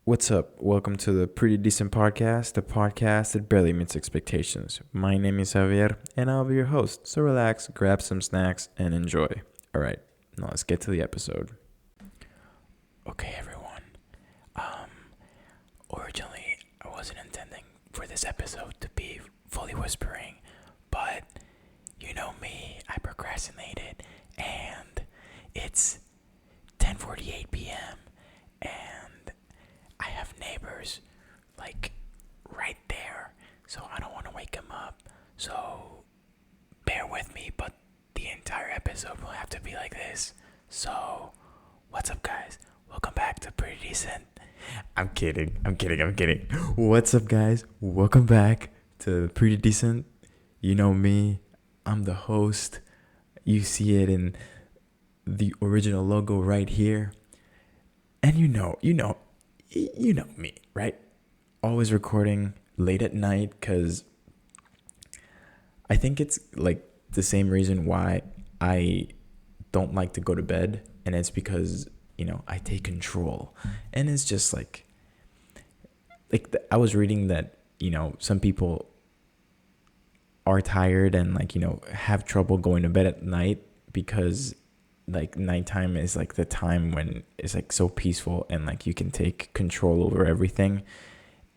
What's up? Welcome to the Pretty Decent Podcast, the podcast that barely meets expectations. My name is Javier, and I'll be your host. So relax, grab some snacks, and enjoy. All right, now let's get to the episode. Okay, everyone. Um, Originally, I wasn't intending for this episode to be fully whispering, but you know me, I procrastinated, and it's 10:48 p.m. and I have neighbors like right there, so I don't want to wake them up. So bear with me, but the entire episode will have to be like this. So, what's up, guys? Welcome back to Pretty Decent. I'm kidding. What's up, guys? Welcome back to Pretty Decent. You know me, I'm the host. You see it in the original logo right here. And you know me, right? Always recording late at night because I think it's like the same reason why I don't like to go to bed. And it's because, I take control. And it's just I was reading that, some people are tired and have trouble going to bed at night because nighttime is the time when it's so peaceful and you can take control over everything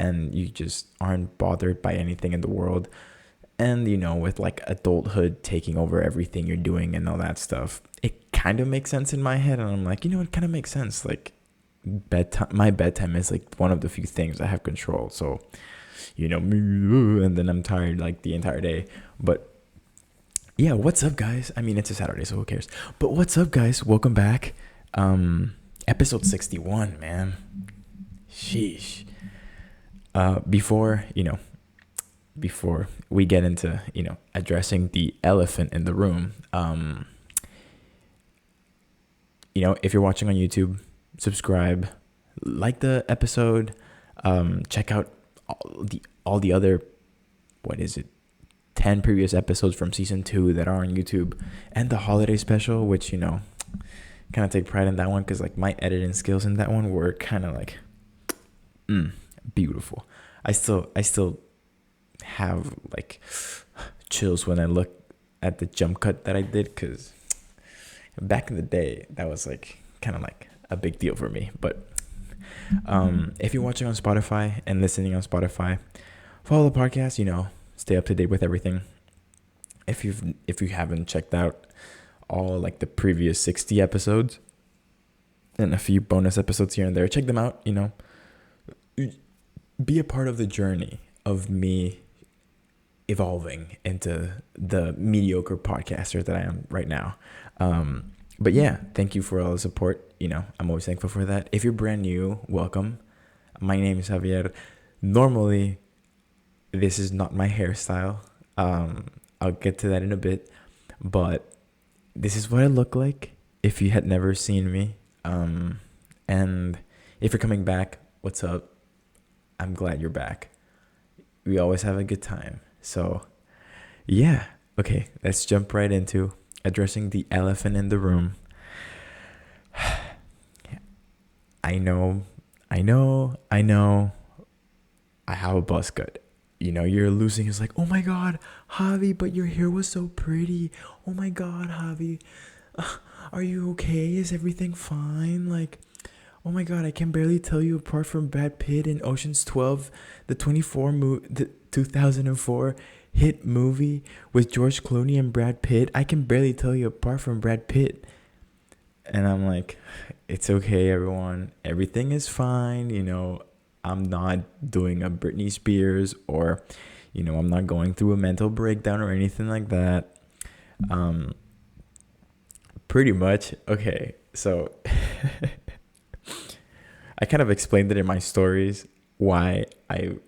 and you just aren't bothered by anything in the world. And with adulthood taking over everything you're doing and all that stuff, it kind of makes sense in my head. And I'm it kind of makes sense. Bedtime, my bedtime is one of the few things I have control. So and then I'm tired the entire day. But yeah, what's up, guys? I mean, it's a Saturday, so who cares? But what's up, guys? Welcome back. Episode 61, man. Sheesh. Before we get into, addressing the elephant in the room, if you're watching on YouTube, subscribe, like the episode, check out all the other, 10 previous episodes from season 2 that are on YouTube, and the holiday special, which kind of take pride in that one because my editing skills in that one were kind of beautiful. I still have chills when I look at the jump cut that I did because back in the day that was kind of a big deal for me. But if you're watching on Spotify and listening on Spotify, follow the podcast, stay up to date with everything. If you haven't checked out all the previous 60 episodes and a few bonus episodes here and there, check them out. Be a part of the journey of me evolving into the mediocre podcaster that I am right now. But yeah, thank you for all the support. I'm always thankful for that. If you're brand new, welcome. My name is Javier. Normally, this is not my hairstyle. I'll get to that in a bit. But this is what I look like if you had never seen me. And if you're coming back, what's up? I'm glad you're back. We always have a good time. So, yeah. Okay, let's jump right into addressing the elephant in the room. I know. I have a buzz cut. You're losing. It's oh my God, Javi, but your hair was so pretty. Oh my God, Javi, are you okay? Is everything fine? Oh my God, I can barely tell you apart from Brad Pitt in Ocean's 12, the 2004 hit movie with George Clooney and Brad Pitt. I can barely tell you apart from Brad Pitt. And I'm it's okay, everyone. Everything is fine. I'm not doing a Britney Spears or, I'm not going through a mental breakdown or anything like that. Pretty much. Okay, so I kind of explained it in my stories why I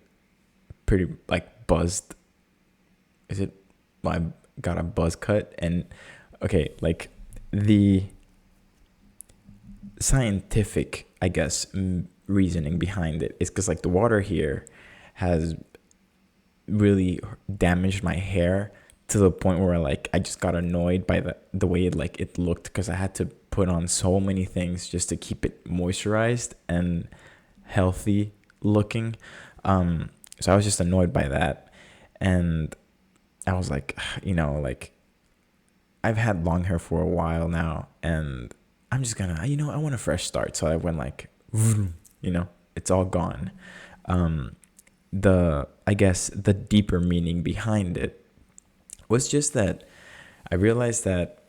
pretty buzzed. Is it? I got a buzz cut. And okay, the scientific, I guess, reasoning behind it is because the water here has really damaged my hair to the point where I just got annoyed by the way it looked, because I had to put on so many things just to keep it moisturized and healthy looking. So I was just annoyed by that. And I was like, like I've had long hair for a while now, and I'm just gonna, I want a fresh start. So I went like, it's all gone. I guess the deeper meaning behind it was just that I realized that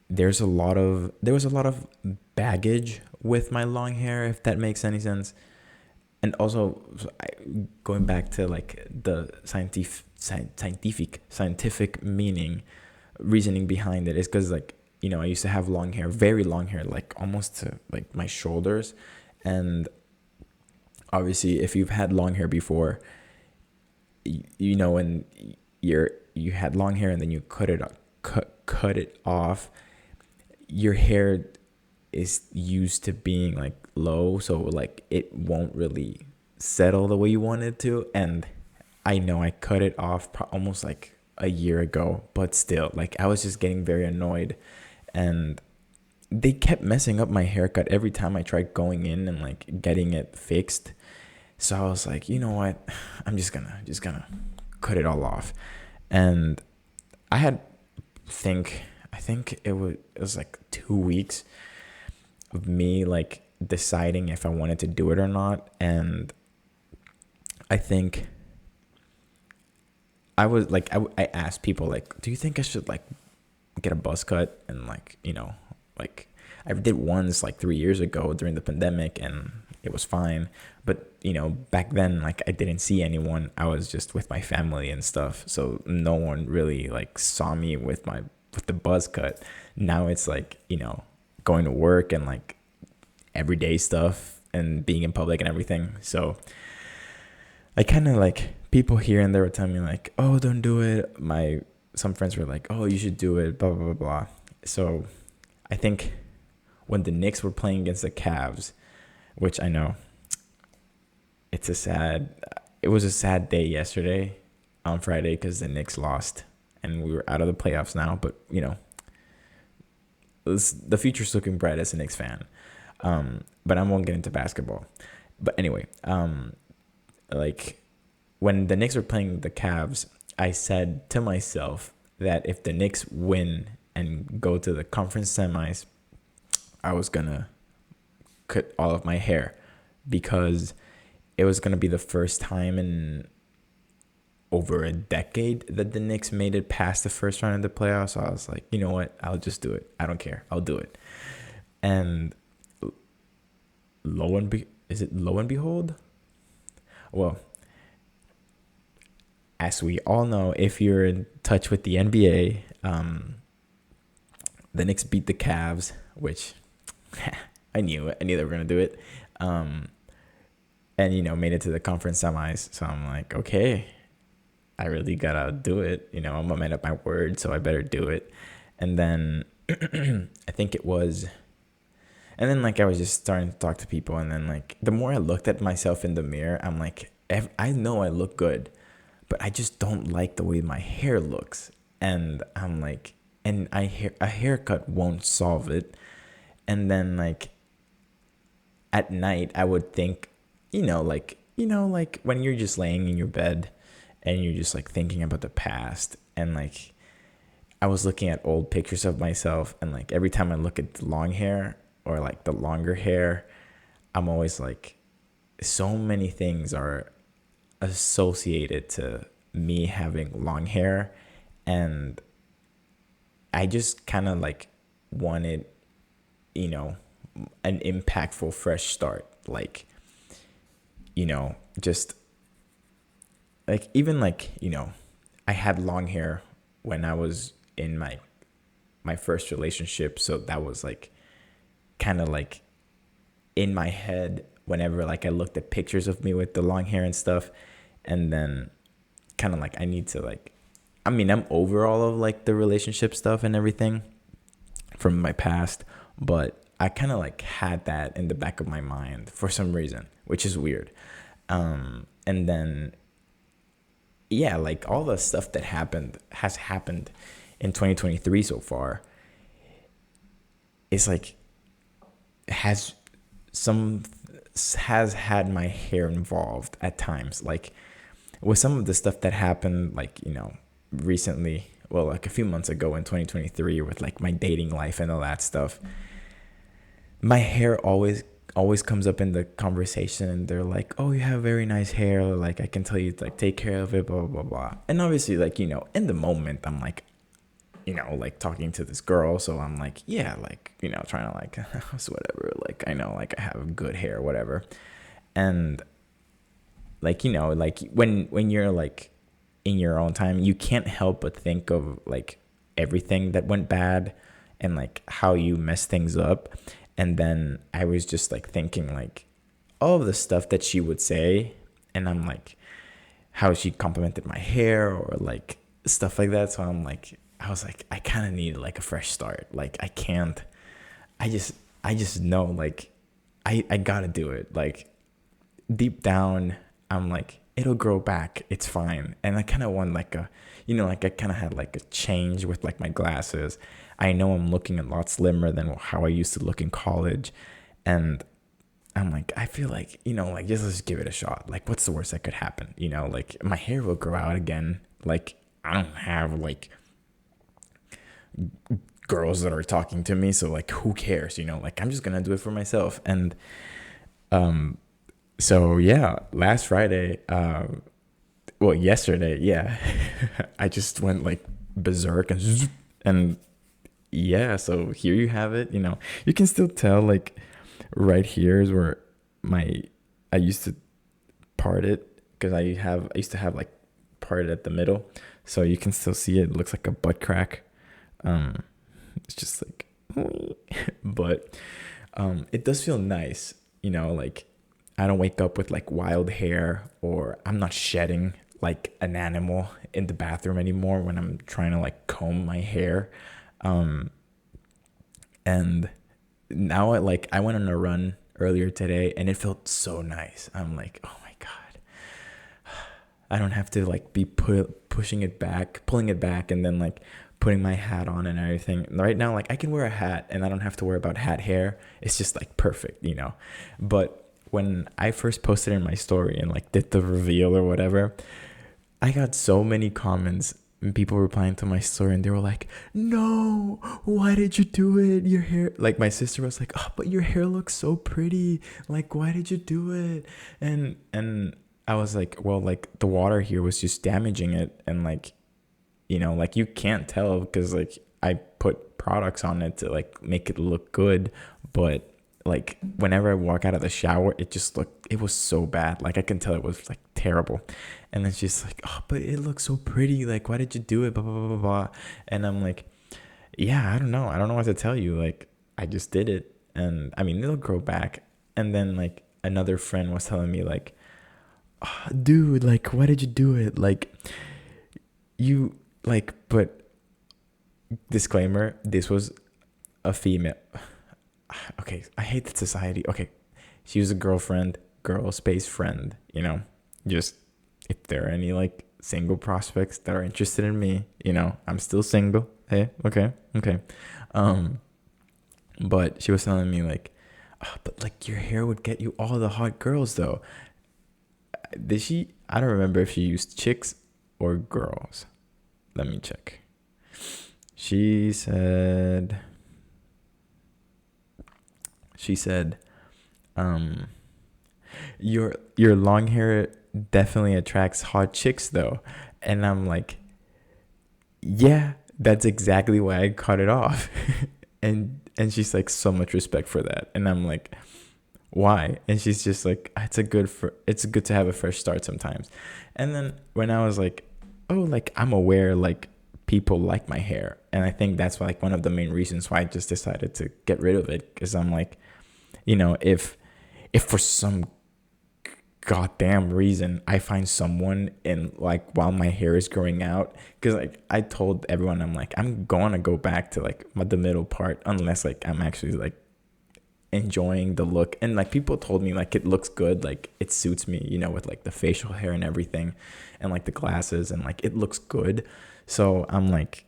there was a lot of baggage with my long hair, if that makes any sense. And also, going back to like the scientific reasoning behind it is because, like, I used to have long hair, very long hair, like almost to like my shoulders. And obviously, if you've had long hair before, when you had long hair and then you cut it off, your hair is used to being like low, so like it won't really settle the way you want it to. And I know I cut it off almost like a year ago, but still, like, I was just getting very annoyed, and they kept messing up my haircut every time I tried going in and like getting it fixed. So I was like, you know what, I'm just gonna cut it all off. And I think it was like 2 weeks of me like deciding if I wanted to do it or not. And I think I was like, I asked people, like, do you think I should like get a buzz cut? And like, like I did once like 3 years ago during the pandemic, and it was fine. But back then, like, I didn't see anyone. I was just with my family and stuff, so no one really like saw me with the buzz cut. Now it's like, going to work and like everyday stuff and being in public and everything. So I kind of like, people here and there were telling me like, oh, don't do it. Some friends were like, oh, you should do it, blah, blah, blah, blah. So I think when the Knicks were playing against the Cavs, which I know it was a sad day yesterday on Friday because the Knicks lost and we were out of the playoffs now. But, the future's looking bright as a Knicks fan. But I won't get into basketball. But anyway, like, when the Knicks were playing the Cavs, I said to myself that if the Knicks win and go to the conference semis, I was going to cut all of my hair, because it was going to be the first time in over a decade that the Knicks made it past the first round of the playoffs. So I was like, you know what? I'll just do it. I don't care. I'll do it. And lo and behold? Well, as we all know, if you're in touch with the NBA, the Knicks beat the Cavs, which I knew they were going to do it. And, made it to the conference semis. So I'm like, okay, I really got to do it. I'm a man of my word, so I better do it. And then I think it was, and then like I was just starting to talk to people. And then like the more I looked at myself in the mirror, I'm like, I know I look good, but I just don't like the way my hair looks. And I'm like, and a haircut won't solve it. And then like at night, I would think, like when you're just laying in your bed and you're just like thinking about the past, and like I was looking at old pictures of myself, and like every time I look at the long hair or like the longer hair, I'm always like, so many things are associated to me having long hair. And I just kind of like wanted, an impactful fresh start. Like, just like, even like, I had long hair when I was in my first relationship. So that was like kind of like in my head whenever like I looked at pictures of me with the long hair and stuff. And then kind of like I need to like, I'm over all of like the relationship stuff and everything from my past, but I kind of like had that in the back of my mind for some reason, which is weird. And then, yeah, like all the stuff that has happened in 2023 so far, it's like, has some has had my hair involved at times. Like with some of the stuff that happened, like, recently, well, like a few months ago in 2023 with like my dating life and all that stuff, my hair always comes up in the conversation, and they're like, oh, you have very nice hair, like I can tell you to like take care of it, blah blah blah blah. And obviously, like, in the moment I'm like, like talking to this girl, so I'm like, yeah, like, trying to like so whatever, like I know like I have good hair, whatever. And like, like when you're like in your own time, you can't help but think of like everything that went bad and like how you mess things up. And then I was just like thinking like all of the stuff that she would say, and I'm like how she complimented my hair or like stuff like that. So I was like, I kind of need like a fresh start. Like I just know like I gotta do it. Like deep down, I'm like, it'll grow back. It's fine. And I kind of want like like I kind of had like a change with like my glasses. I know I'm looking a lot slimmer than how I used to look in college. And I'm like, I feel like, like just let's give it a shot. Like, what's the worst that could happen? Like my hair will grow out again. Like, I don't have like girls that are talking to me. So like, who cares? Like I'm just going to do it for myself. And, so yeah, last Friday, well, yesterday, yeah, I just went like berserk and yeah, so here you have it. You can still tell like right here is where I used to part it, because I used to have like part at the middle, so you can still see it. It looks like a butt crack. It's just like, but it does feel nice, like I don't wake up with like wild hair, or I'm not shedding like an animal in the bathroom anymore when I'm trying to like comb my hair. And now I went on a run earlier today and it felt so nice. I'm like, oh my God, I don't have to like be pulling it back and then like putting my hat on and everything. Right now, like I can wear a hat and I don't have to worry about hat hair. It's just like perfect, But when I first posted in my story and like did the reveal or whatever, I got so many comments and people replying to my story, and they were like, no, why did you do it? Your hair, like my sister was like, oh, but your hair looks so pretty. Like, why did you do it? And I was like, well, like the water here was just damaging it. And like, like you can't tell because like I put products on it to like make it look good. But like whenever I walk out of the shower, it was so bad. Like I can tell it was like terrible. And then she's like, oh, but it looks so pretty. Like, why did you do it? Blah, blah, blah, blah, blah. And I'm like, yeah, I don't know. I don't know what to tell you. Like, I just did it. And I mean, it'll grow back. And then like another friend was telling me like, oh, dude, like, why did you do it? Like, you like, but disclaimer, this was a female. Okay, I hate that society. Okay, she was a girl space friend, just if there are any like single prospects that are interested in me, I'm still single. Hey, okay. But she was telling me like, oh, but like your hair would get you all the hot girls though. Did she? I don't remember if she used chicks or girls. Let me check. She said, your long hair definitely attracts hot chicks though. And I'm like, yeah, that's exactly why I cut it off. and she's like, so much respect for that. And I'm like, why? And she's just like, it's good to have a fresh start sometimes. And then when I was like, oh, like I'm aware like people like my hair, and I think that's like one of the main reasons why I just decided to get rid of it, because I'm like, if for some goddamn reason I find someone in like while my hair is growing out, because like I told everyone, I'm like, I'm gonna go back to like the middle part unless like I'm actually like enjoying the look. And like people told me like it looks good, like it suits me, with like the facial hair and everything and like the glasses, and like it looks good. So I'm like,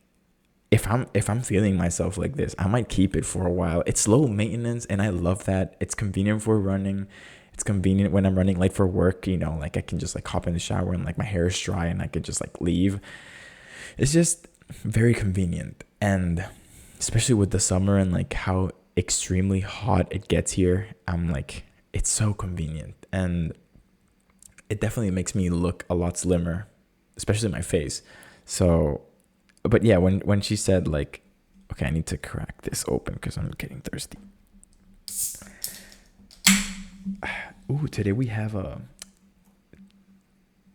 if I'm feeling myself like this, I might keep it for a while. It's low maintenance and I love that. It's convenient for running. It's convenient when I'm running late for work, like I can just like hop in the shower and like my hair is dry and I could just like leave. It's just very convenient. And especially with the summer and like how extremely hot it gets here, I'm like, it's so convenient. And it definitely makes me look a lot slimmer, especially my face. So, but yeah, when she said like, okay, I need to crack this open because I'm getting thirsty. Ooh, today we have a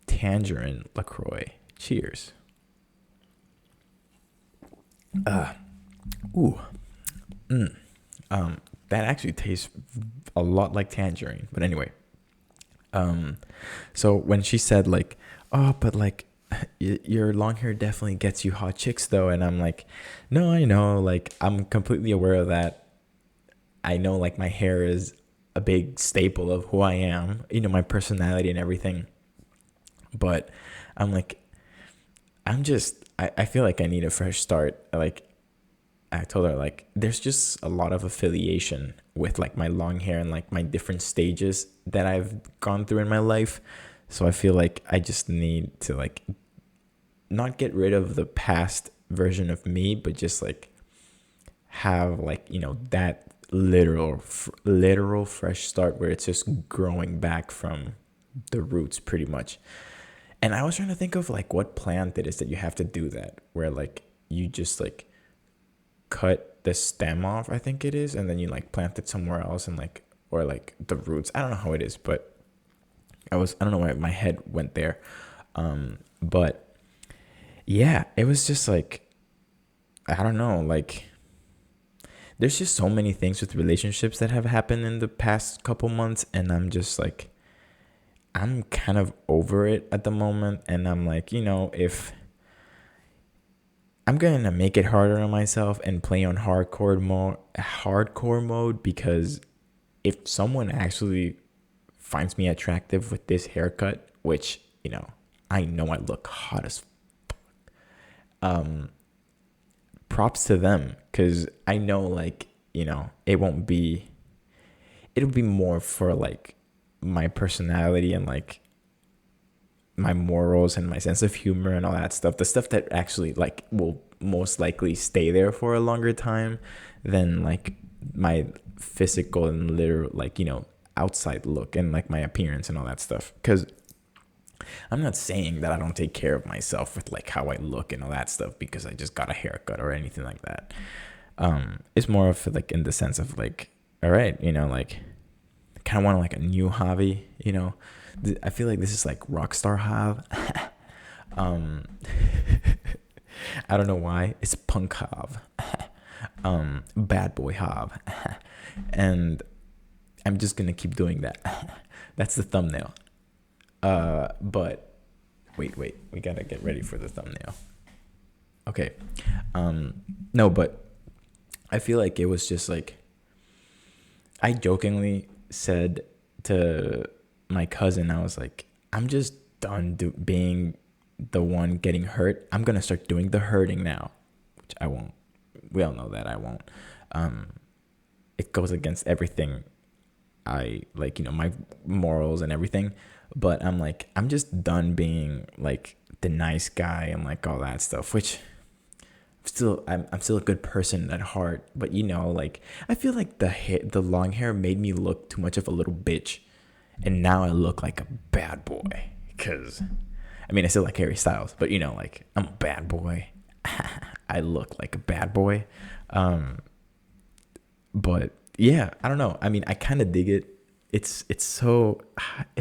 tangerine LaCroix. Cheers. Ooh. That actually tastes a lot like tangerine. But anyway, so when she said like, oh, but like your long hair definitely gets you hot chicks though, and I'm like, no, I know, like I'm completely aware of that. I know like my hair is a big staple of who I am, my personality and everything. But I'm like, I feel like I need a fresh start. Like I told her like there's just a lot of affiliation with like my long hair and like my different stages that I've gone through in my life. So I feel like I just need to like not get rid of the past version of me, but just like have like, that literal fresh start where it's just growing back from the roots pretty much. And I was trying to think of like what plant it is that you have to do that, where like you just like cut the stem off, I think it is, and then you like plant it somewhere else and like, or like the roots. I don't know how it is, but I don't know why my head went there. But yeah, it was just like, I don't know, like there's just so many things with relationships that have happened in the past couple months, and I'm just like, I'm kind of over it at the moment. And I'm like, if I'm going to make it harder on myself and play on hardcore mode, because if someone actually finds me attractive with this haircut, which, I know I look hot as fuck, props to them, because I know like, it'll be more for like my personality and like my morals and my sense of humor and all that stuff, the stuff that actually like will most likely stay there for a longer time than like my physical and literal like outside look and like my appearance and all that stuff. Because I'm not saying that I don't take care of myself with like how I look and all that stuff because I just got a haircut or anything like that. It's more of like in the sense of like, all right, like kind of want like a new hobby, I feel like this is like Rockstar Jav. I don't know why. It's Punk Jav. Bad Boy Jav. And I'm just gonna keep doing that. That's the thumbnail. But wait, we gotta get ready for the thumbnail. Okay. No, but I feel like it was just like, I jokingly said to my cousin, I was like, I'm just done being the one getting hurt. I'm gonna start doing the hurting now, which I won't. We all know that I won't. It goes against everything I like, my morals and everything. But I'm like, I'm just done being like the nice guy and like all that stuff, which I'm still a good person at heart. But like I feel like the long hair made me look too much of a little bitch. And now I look like a bad boy, because, I still like Harry Styles, but, like, I'm a bad boy. I look like a bad boy. But, yeah, I don't know. I kind of dig it. It's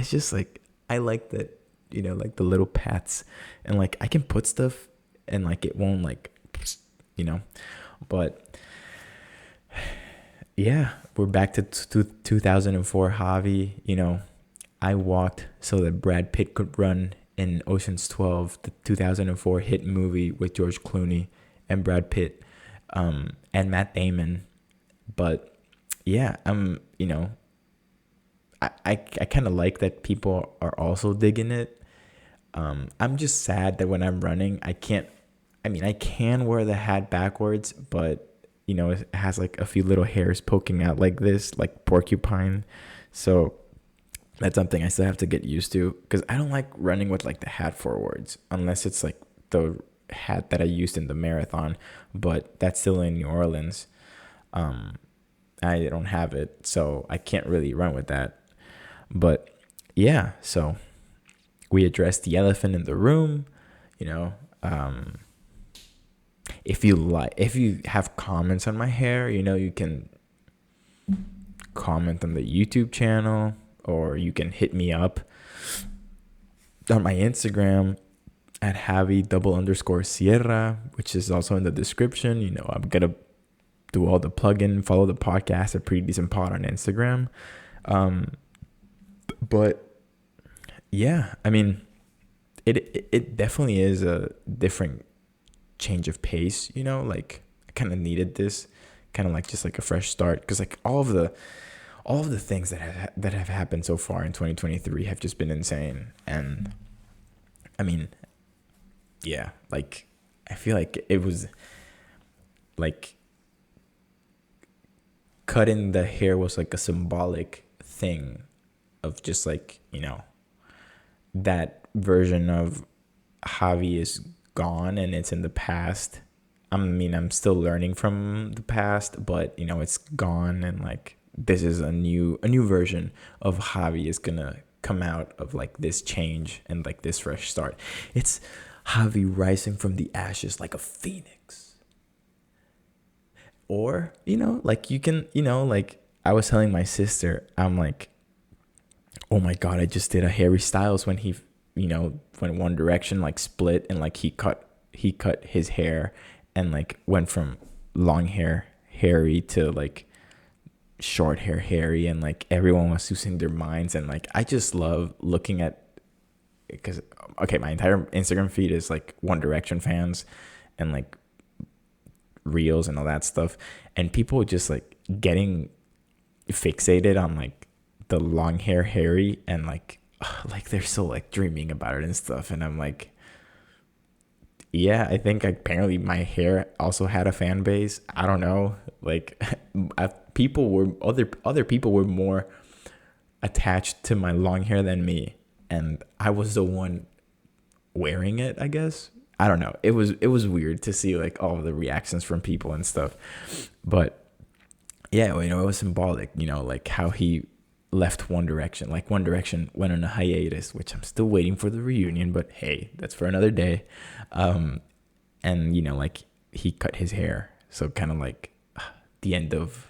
just, like, I like that, like, the little pats. And, like, I can put stuff, and, like, it won't, like, But, yeah, we're back to 2004 Javi, I walked so that Brad Pitt could run in Ocean's 12, the 2004 hit movie with George Clooney and Brad Pitt, and Matt Damon. But yeah, I kind of like that people are also digging it. I'm just sad that when I'm running, I can wear the hat backwards, but it has like a few little hairs poking out like this, like porcupine. So That's something I still have to get used to because I don't like running with like the hat forwards unless it's like the hat that I used in the marathon, but that's still in New Orleans. Um, I don't have it, so I can't really run with that. But yeah, so we addressed the elephant in the room. You know, if you have comments on my hair, you can comment on the YouTube channel, or you can hit me up on my Instagram at Javi_Sierra, which is also in the description. I'm gonna do all the plug-in, follow the podcast, a pretty decent pod on Instagram. But yeah, I mean, it definitely is a different change of pace. Like I kind of needed this, kind of like just like a fresh start, because like all of the things that have happened so far in 2023 have just been insane. And I mean, yeah, like I feel like it was like cutting the hair was like a symbolic thing of just like, that version of Javi is gone and it's in the past. I mean, I'm still learning from the past, but it's gone, and like this is a new version of Javi is gonna come out of like this change and like this fresh start. It's Javi rising from the ashes like a phoenix. Or, like you can, like I was telling my sister, I'm like, oh my God, I just did a Harry Styles when when One Direction like split, and like he cut his hair and like went from long hair Harry to like short hair Harry, and like everyone was losing their minds. And like I just love looking at, because okay, my entire Instagram feed is like One Direction fans and like reels and all that stuff, and people just like getting fixated on like the long hair Harry, and like they're still like dreaming about it and stuff. And I'm like, yeah, I think apparently my hair also had a fan base. I don't know, like other people were more attached to my long hair than me, and I was the one wearing it, I guess. I don't know. It was weird to see like all of the reactions from people and stuff. But yeah, it was symbolic, like how he left One Direction. Like One Direction went on a hiatus, which I'm still waiting for the reunion, but hey, that's for another day. And like he cut his hair. So kind of like the end of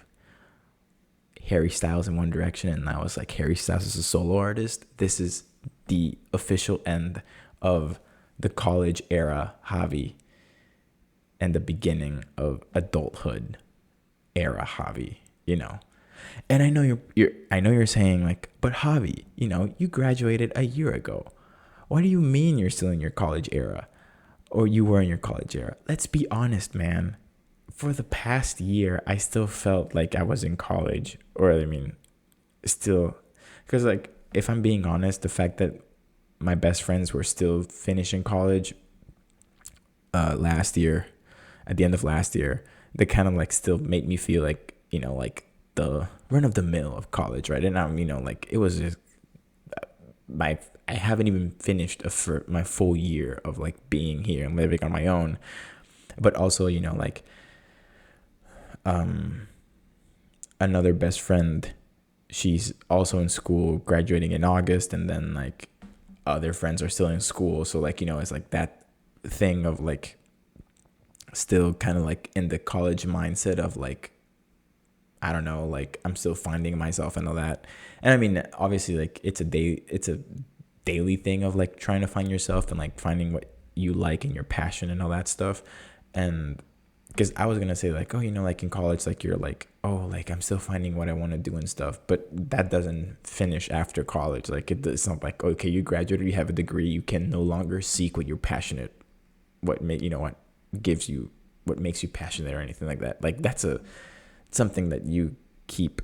Harry Styles in One Direction, and now it's like Harry Styles is a solo artist. This is the official end of the college era Javi, and the beginning of adulthood era Javi, And I know you're saying like, but Javi, you graduated a year ago. What do you mean you're still in your college era? Or you were in your college era? Let's be honest, man. For the past year, I still felt like I was in college. Or I mean, still, because like if I'm being honest, the fact that my best friends were still finishing college last year, at the end of last year, they kind of like still made me feel like, like the run of the mill of college, right? And I'm, like it was just I haven't even finished my full year of like being here and living on my own. But also, like another best friend, she's also in school, graduating in August, and then like other friends are still in school. So like, it's like that thing of like still kind of like in the college mindset of like, I don't know, like I'm still finding myself and all that. And I mean, obviously like it's a daily thing of like trying to find yourself and like finding what you like and your passion and all that stuff. And because I was going to say like, oh, like in college, like you're like, oh, like I'm still finding what I want to do and stuff. But that doesn't finish after college. Like it's not like, okay, you graduated, you have a degree, you can no longer seek what you're passionate, what makes you passionate or anything like that. Like that's something that you keep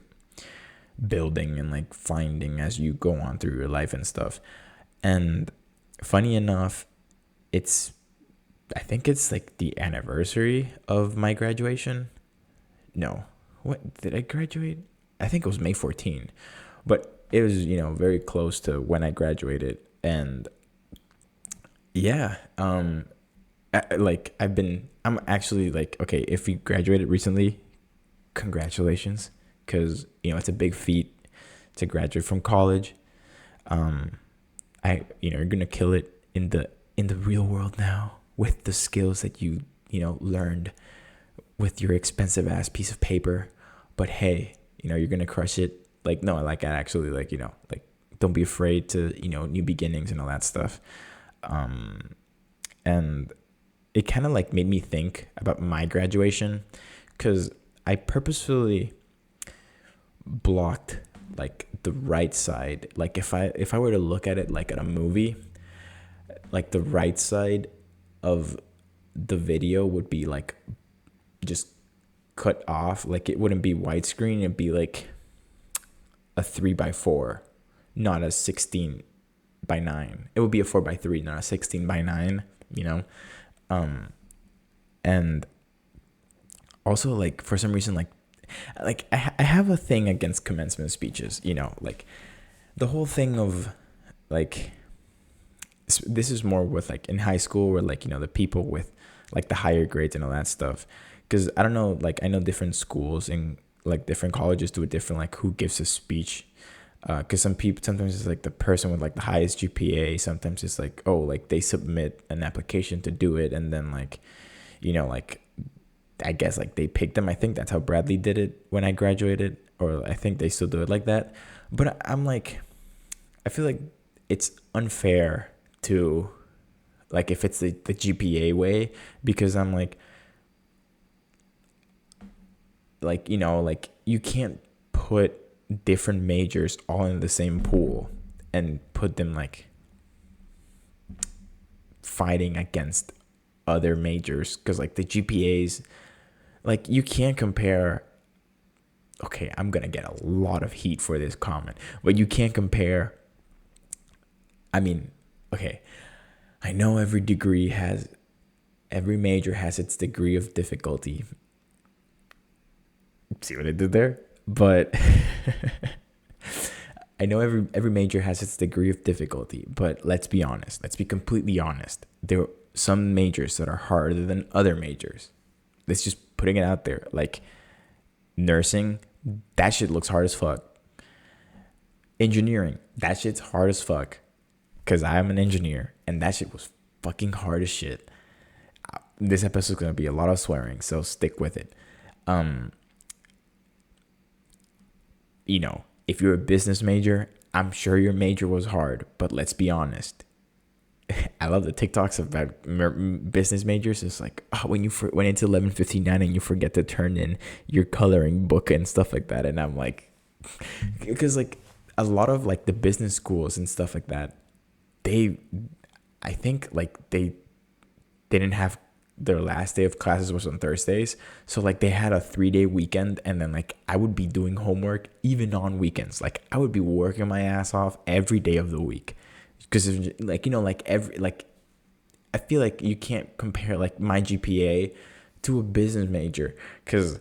building and like finding as you go on through your life and stuff. And funny enough, I think it's like the anniversary of my graduation. No, what did I graduate? I think it was May 14. But it was, very close to when I graduated. And yeah, like I'm actually like, okay, if you graduated recently, congratulations, because it's a big feat to graduate from college. You're gonna kill it in the real world now with the skills that you learned with your expensive ass piece of paper. But hey, you're gonna crush it. Like, no, like, I actually, like, like, don't be afraid to, new beginnings and all that stuff. And it kind of like made me think about my graduation, because I purposefully blocked like the right side. Like, if I were to look at it like at a movie, like the right side of the video would be like just cut off. Like, it wouldn't be widescreen. It'd be like a 3x4, not a 16:9. It would be a 4x3, not a 16:9. And also, like, for some reason, like I have a thing against commencement speeches. Like, the whole thing of, like, this is more with, like, in high school, where, like, the people with like the higher grades and all that stuff. Because I don't know, like, I know different schools and like different colleges do a different, like, who gives a speech. Because sometimes it's like the person with like the highest GPA. Sometimes it's like, oh, like, they submit an application to do it, and then, like, like, I guess, like, they picked them. I think that's how Bradley did it when I graduated, or I think they still do it like that. But I'm like, I feel like it's unfair to, like, if it's the GPA way, because I'm like, like, you can't put different majors all in the same pool and put them, like, fighting against other majors, because, like, the GPAs, like, you can't compare. Okay, I'm gonna get a lot of heat for this comment, but you can't compare. I mean, okay, I know every major has its degree of difficulty. See what I did there? But I know every major has its degree of difficulty, but let's be honest. Let's be completely honest. There are some majors that are harder than other majors. Let's just putting it out there. Like, nursing, that shit looks hard as fuck. Engineering, that shit's hard as fuck. Because I'm an engineer, and that shit was fucking hard as shit. This episode's gonna be a lot of swearing, so stick with it. If you're a business major, I'm sure your major was hard, but let's be honest. I love the TikToks about business majors. It's like, oh, when it's 11:59 and you forget to turn in your coloring book and stuff like that. And I'm like, because, like, a lot of, like, the business schools and stuff like that, I think, like, they didn't have their last day of classes was on Thursdays. So, like, they had a 3-day weekend, and then, like, I would be doing homework even on weekends. Like, I would be working my ass off every day of the week. Because, like, I feel like you can't compare, like, my GPA to a business major. Because,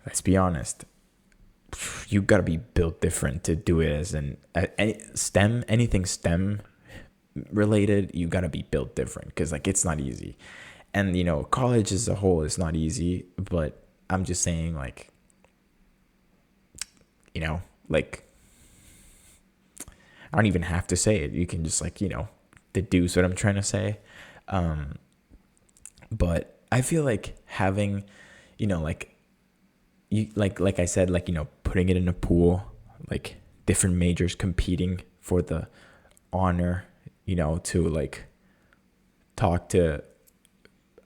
let's be honest, you got to be built different to do it as anything STEM related. You got to be built different, because, like, it's not easy. And, college as a whole is not easy, but I'm just saying, like, like, I don't even have to say it. You can just, like, deduce what I'm trying to say. But I feel like having, like, you, like I said, like, putting it in a pool, like, different majors competing for the honor, to, like, talk to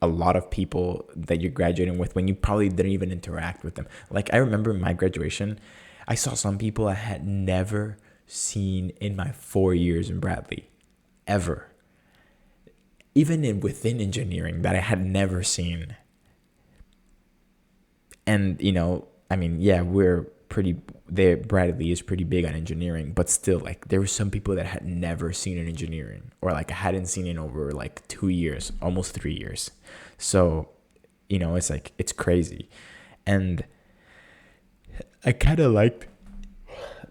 a lot of people that you're graduating with when you probably didn't even interact with them. Like, I remember my graduation, I saw some people I had never seen in my 4 years in Bradley, ever. Even within engineering, that I had never seen. And, I mean, yeah, Bradley is pretty big on engineering, but still, like, there were some people that I had never seen in engineering, or, like, I hadn't seen in over, like, 2 years, almost 3 years. So, it's like, it's crazy. And I kind of liked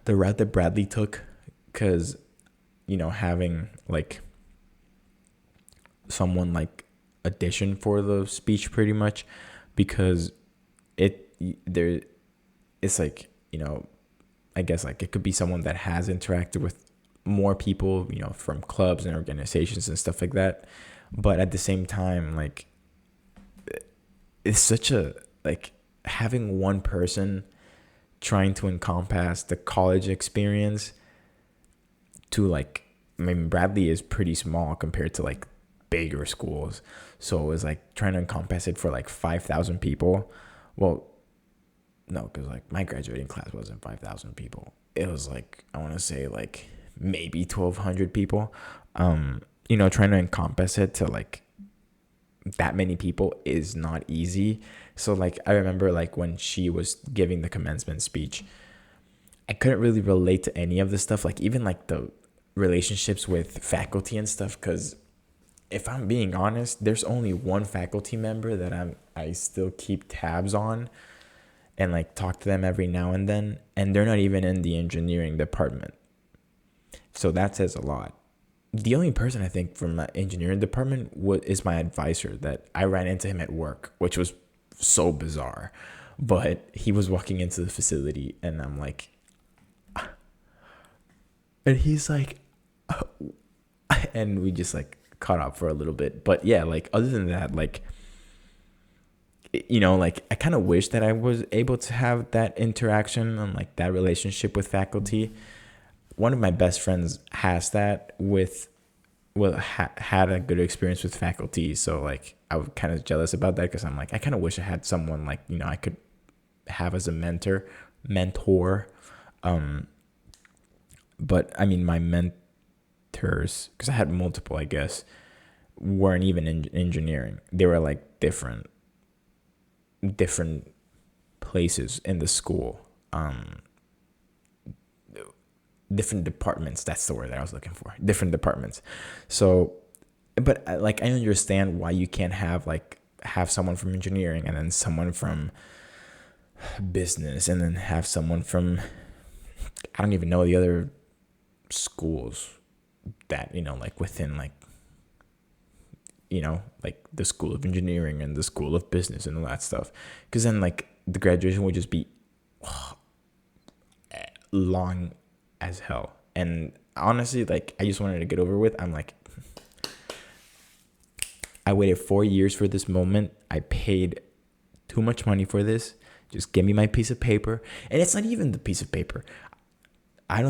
the route that Bradley took, because, having like someone like audition for the speech pretty much, because it there it's like, I guess like it could be someone that has interacted with more people, from clubs and organizations and stuff like that. But at the same time, like, it's such a, like, having one person trying to encompass the college experience to, like, I mean, Bradley is pretty small compared to like bigger schools. So it was like trying to encompass it for like 5,000 people. Well, no, because like my graduating class wasn't 5,000 people. It was like, I want to say like maybe 1,200 people. Trying to encompass it to like that many people is not easy. So like I remember like when she was giving the commencement speech, I couldn't really relate to any of the stuff, like even like the relationships with faculty and stuff, because if I'm being honest, there's only one faculty member that I still keep tabs on and like talk to them every now and then, and they're not even in the engineering department. So that says a lot. The only person I think from my engineering department is my advisor, that I ran into him at work, which was so bizarre. But he was walking into the facility and I'm like, and he's like, and we just like caught up for a little bit. But yeah, like other than that, like, like I kind of wish that I was able to have that interaction and like that relationship with faculty. One of my best friends has that had a good experience with faculty. So like I was kind of jealous about that, because I'm like, I kind of wish I had someone like, I could have as a mentor. But I mean, my mentors, because I had multiple, I guess, weren't even in engineering. They were like different places in the school, different departments. That's the word that I was looking for. Different departments. So, but like, I understand why you can't have someone from engineering and then someone from business and then have someone from, I don't even know the other schools that, like within like, like the School of Engineering and the School of Business and all that stuff. Because then like the graduation would just be long as hell. And honestly, like I just wanted to get over with. I'm like, I waited 4 years for this moment. I paid too much money for this. Just give me my piece of paper. And it's not even the piece of paper. I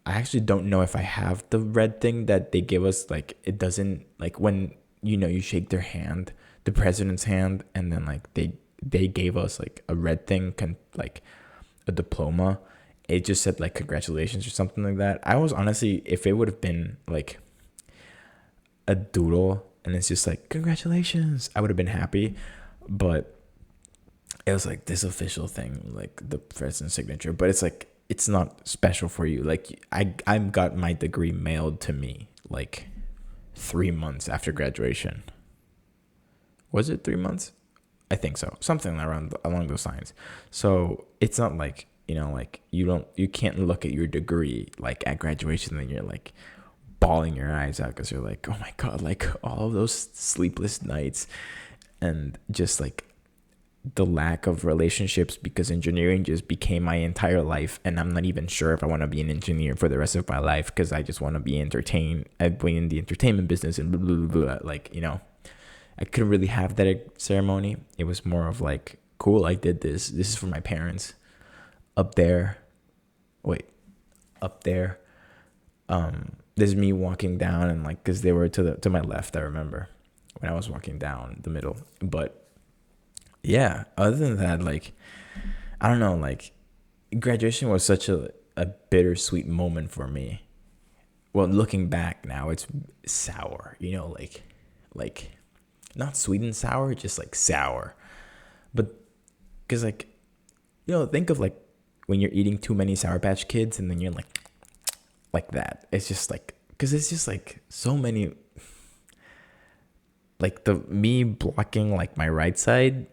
actually don't know if I have the red thing that they give us. Like it doesn't, like when, you shake their hand, the president's hand, and then like they gave us like a red thing, like a diploma. It just said like congratulations or something like that. I was honestly, if it would have been like a doodle and it's just like congratulations, I would have been happy. But it was like this official thing, like the president's signature. But it's like, it's not special for you. Like I got my degree mailed to me like 3 months after graduation. Was it 3 months? I think so. Something along those lines. So it's not like, like you can't look at your degree like at graduation and you're like bawling your eyes out because you're like, oh my God, like all of those sleepless nights and just like the lack of relationships, because engineering just became my entire life, and I'm not even sure if I want to be an engineer for the rest of my life, because I just want to be entertained. I'd be in the entertainment business and blah, blah, blah, blah. Like, I couldn't really have that ceremony. It was more of like, cool, I did this. This is for my parents. Up there. There's me walking down, and like, because they were to my left, I remember when I was walking down the middle. But yeah, other than that, like, I don't know, like, graduation was such a bittersweet moment for me. Well, looking back now, it's sour, like not sweet and sour, just like sour. But because like, think of like when you're eating too many Sour Patch Kids and then you're like that. It's just like, because it's just like so many, like me blocking like my right side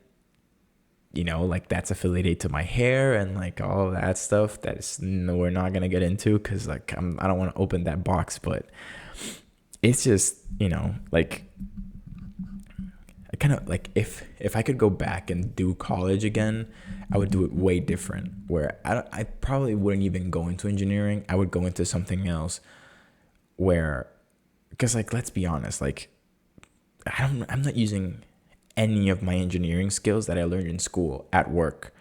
like that's affiliated to my hair and like all that stuff that is no, we're not gonna get into because like I don't want to open that box. But it's just like I kind of like if I could go back and do college again, I would do it way different. Where I probably wouldn't even go into engineering. I would go into something else. Where, because like let's be honest, like I'm not using any of my engineering skills that I learned in school at work.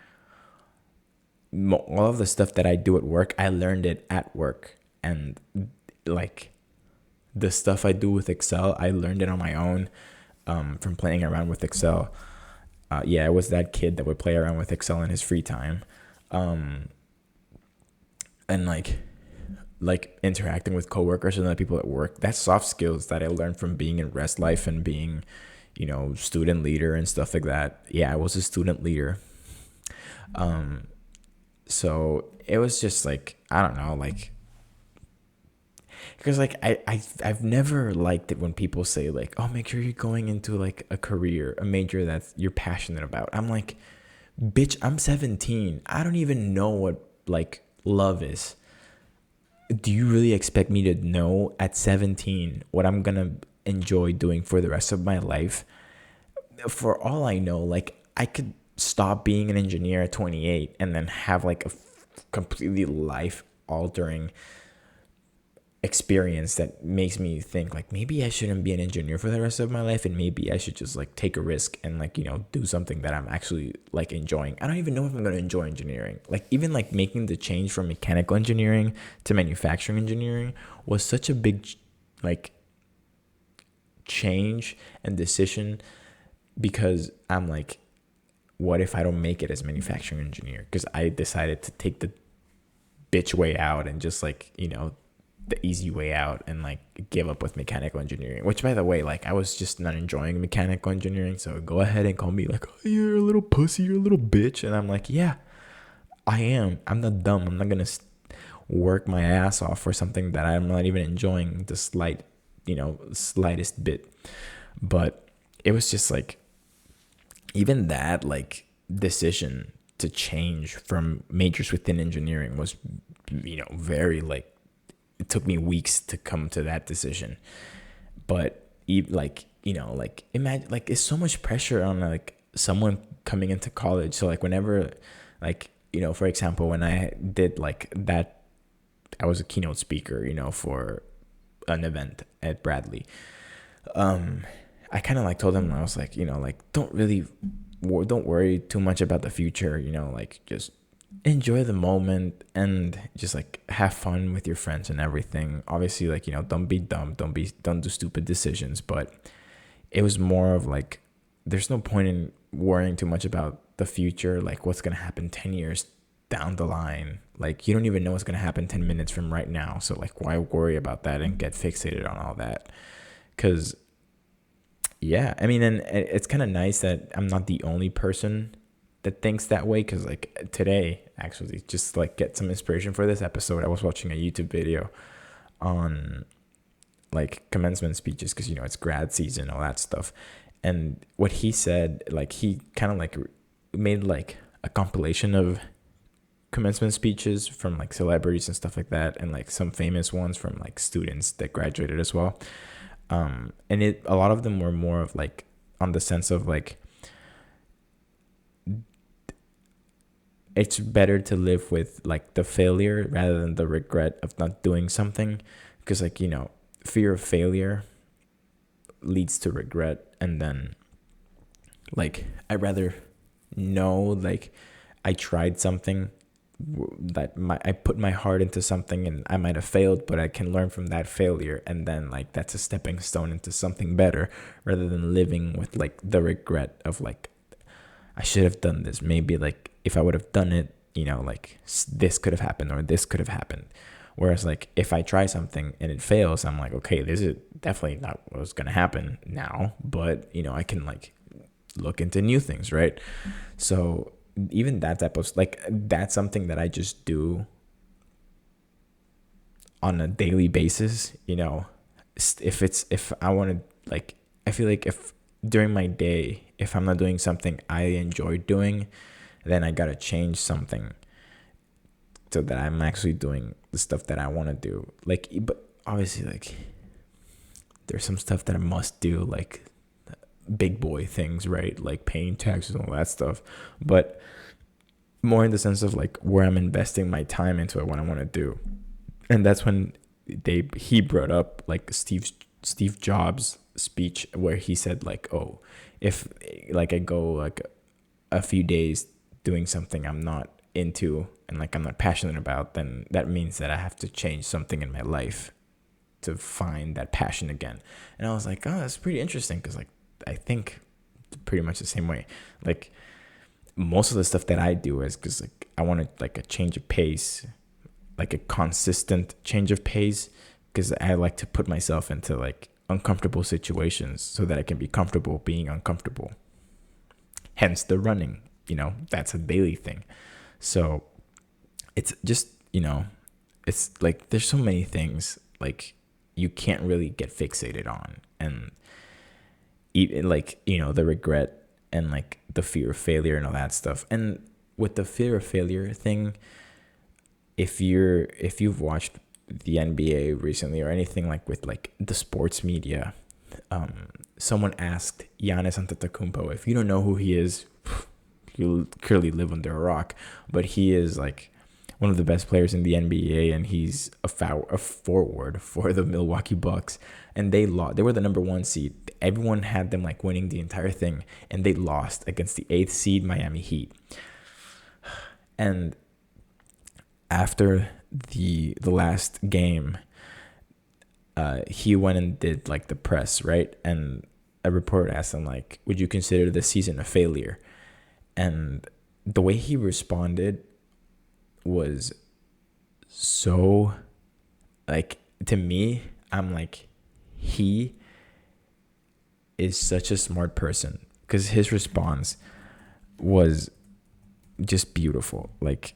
All of the stuff that I do at work, I learned it at work. And like the stuff I do with Excel, I learned it on my own from playing around with Excel. I was that kid that would play around with Excel in his free time. And like interacting with coworkers and other people at work, that's soft skills that I learned from being in rest life and being student leader and stuff like that. I was a student leader. So it was just like, I don't know, like, because like I've never liked it when people say like, oh, make sure you're going into like a career, a major that you're passionate about. I'm like, bitch, I'm 17. I don't even know what like love is. Do you really expect me to know at 17 what I'm gonna enjoy doing for the rest of my life? For all I know, like I could stop being an engineer at 28 and then have like a completely life altering experience that makes me think like maybe I shouldn't be an engineer for the rest of my life, and maybe I should just like take a risk and like do something that I'm actually like enjoying. I don't even know if I'm going to enjoy engineering. Like even like making the change from mechanical engineering to manufacturing engineering was such a big like change and decision, because I'm like, what if I don't make it as manufacturing engineer? Because I decided to take the bitch way out and just like the easy way out and like give up with mechanical engineering, which by the way, like I was just not enjoying mechanical engineering. So go ahead and call me like, oh, you're a little pussy, you're a little bitch. And I'm like, yeah, I am. I'm not dumb. I'm not going to work my ass off for something that I'm not even enjoying the slightest bit. But it was just like, even that like decision to change from majors within engineering was, very like, it took me weeks to come to that decision. But like imagine, like it's so much pressure on like someone coming into college. So like whenever like for example, when I did like that, I was a keynote speaker for an event at Bradley. I kind of like told them, I was like, like don't worry too much about the future, like just enjoy the moment and just like have fun with your friends and everything. Obviously, like don't be dumb, don't do stupid decisions. But it was more of like, there's no point in worrying too much about the future, like what's gonna happen 10 years down the line. Like you don't even know what's gonna happen 10 minutes from right now, so like why worry about that and get fixated on all that? Because I mean, and it's kind of nice that I'm not the only person that thinks that way, because like today, actually, just like get some inspiration for this episode, I was watching a YouTube video on like commencement speeches, because it's grad season, all that stuff. And what he said, like he kind of like made like a compilation of commencement speeches from like celebrities and stuff like that, and like some famous ones from like students that graduated as well. And a lot of them were more of like on the sense of like, it's better to live with like the failure rather than the regret of not doing something, because like fear of failure leads to regret. And then like I'd rather know like I tried something, that I put my heart into something and I might have failed, but I can learn from that failure, and then like that's a stepping stone into something better, rather than living with like the regret of like, I should have done this. Maybe like if I would have done it, like this could have happened or this could have happened. Whereas like if I try something and it fails, I'm like, okay, this is definitely not what's going to happen now, but I can like look into new things, right? So even that type of like, that's something that I just do on a daily basis. If I want to like, I feel like if during my day, if I'm not doing something I enjoy doing, then I gotta change something so that I'm actually doing the stuff that I want to do. Like, but obviously, like, there's some stuff that I must do, like big boy things, right? Like paying taxes and all that stuff. But more in the sense of like where I'm investing my time into it, what I want to do. And that's when he brought up like Steve Jobs speech where he said like, oh, if like I go like a few days doing something I'm not into and like I'm not passionate about, then that means that I have to change something in my life to find that passion again. And I was like, oh, that's pretty interesting, because like I think pretty much the same way. Like most of the stuff that I do is because like I want to like a change of pace, like a consistent change of pace, because I like to put myself into like uncomfortable situations so that I can be comfortable being uncomfortable. Hence the running, that's a daily thing. So it's just, it's like there's so many things like you can't really get fixated on. And even like, the regret and like the fear of failure and all that stuff. And with the fear of failure thing, if you've watched the NBA recently or anything like with like the sports media, someone asked Giannis Antetokounmpo, if you don't know who he is, you clearly live under a rock, but he is like one of the best players in the NBA, and he's a forward for the Milwaukee Bucks, and they lost. They were the number 1 seed. Everyone had them like winning the entire thing, and they lost against the 8th seed Miami Heat. And after the last game, he went and did like the press, right? And a reporter asked him like, would you consider this season a failure? And the way he responded was so like, to me, I'm like, he is such a smart person, because his response was just beautiful. Like,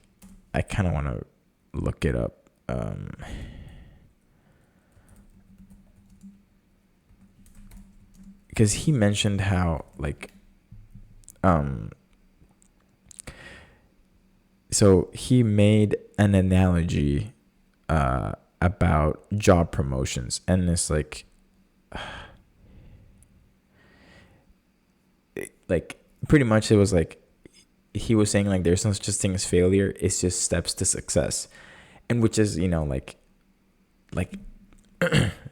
I kind of want to look it up. Because he mentioned how like so he made an analogy about job promotions, and it's like pretty much it was like he was saying like there's no such thing as failure, it's just steps to success. And which is, like